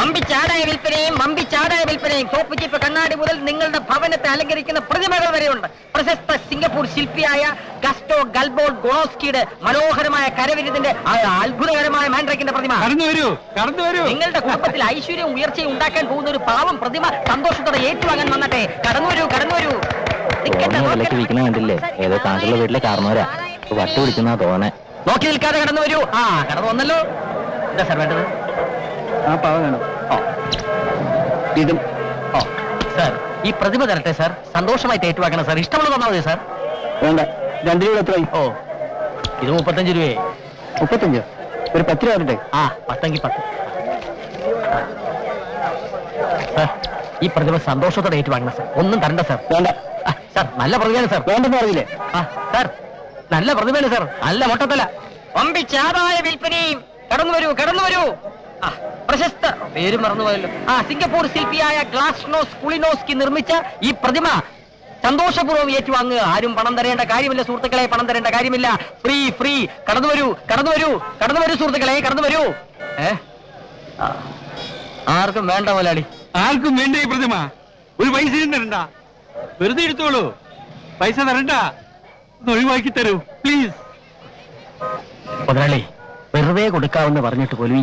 വമ്പിച്ചാടായ വിൽപ്പനയും തോപ്പുചിപ്പ് കണ്ണാടി മുതൽ നിങ്ങളുടെ ഭവനത്തെ അലങ്കരിക്കുന്ന പ്രതിമകൾ വരെയുണ്ട്. പ്രശസ്ത സിംഗപ്പൂർ ശില്പിയായ ഗസ്റ്റോ ഗൽബോർഡ് ഗോണോസ്കിയുടെ മനോഹരമായ കരവിരുതിന്റെ അത്ഭുതകരമായ മാൻഡ്രേക്കിന്റെ പ്രതിമ. കടന്നു വരൂ. നിങ്ങളുടെ കുടുംബത്തിൽ ഐശ്വര്യവും ഉയർച്ചയും ഉണ്ടാക്കാൻ പോകുന്ന ഒരു പാവം പ്രതിമ സന്തോഷത്തോടെ ഏറ്റുവാങ്ങാൻ വന്നട്ടെ. കടന്നു വരൂ. കണ്ടില്ലേ, ഏതോ താങ്കളുടെ വീട്ടിലെ കാരണവരാ വട്ട് പിടിക്കുന്ന തോന്നെ. നോക്കി നിൽക്കാതെ കടന്നു വരൂ. കടന്നു വന്നല്ലോ. എന്താ സാർ വേണ്ടത്? ആ പാവ വേണം. ഇതും സാർ ഈ പ്രതിമ തരട്ടെ സാർ. സന്തോഷമായി ഏറ്റുവാക്കണം സാർ. ഇഷ്ടമുള്ള തന്നാൽ മതി സാർ. വേണ്ട, 2 രൂപ എത്രയായി? ഇത് 35 രൂപയെ. 35? ഒരു 10 രൂപ വരട്ടെ. 10 സാർ ഈ പ്രതിമ സന്തോഷത്തോടെ ഏറ്റുവാങ്ങണം സാർ. ഒന്നും തരണ്ട സാർ. വേണ്ട സാർ, നല്ല പ്രതിമയാണ് സാർ. വേണ്ടെന്ന് പറഞ്ഞില്ലേ? സാർ നല്ല പ്രതിമയാണ് സാർ. നല്ല മൊട്ടത്തല. വമ്പിച്ചാടായ വിൽപ്പനയും. കടന്നു വരൂ. പ്രശസ്ത പേര് മറന്നുപോയല്ലോ. സിംഗപ്പൂർ ശില്പിയായ ഗ്ലാസ്നോസ് കുളിനോസ്കി നിർമ്മിച്ച ഈ പ്രതിമ സന്തോഷപൂർവ്വം ഏറ്റുവാങ്ങുക. ആരും പണം തരേണ്ട കാര്യമില്ല സുഹൃത്തുക്കളെ, പണം തരേണ്ട കാര്യമില്ല. ഫ്രീ. കടന്നു വരൂ സുഹൃത്തുക്കളെ, കടന്നു വരൂ. ആർക്കും വേണ്ട മുതലാളി. ആർക്കും വേണ്ട ഈ പ്രതിമ. ഒരു പൈസയും തരണ്ട. വെറുതെ എടുത്തോളൂ. പൈസ തരണ്ട. ഒഴിവാക്കി തരൂ പ്ലീസ്. മുതലാളി, വെറുതെ കൊടുക്കാമെന്ന് പറഞ്ഞിട്ട് പോലും ഈ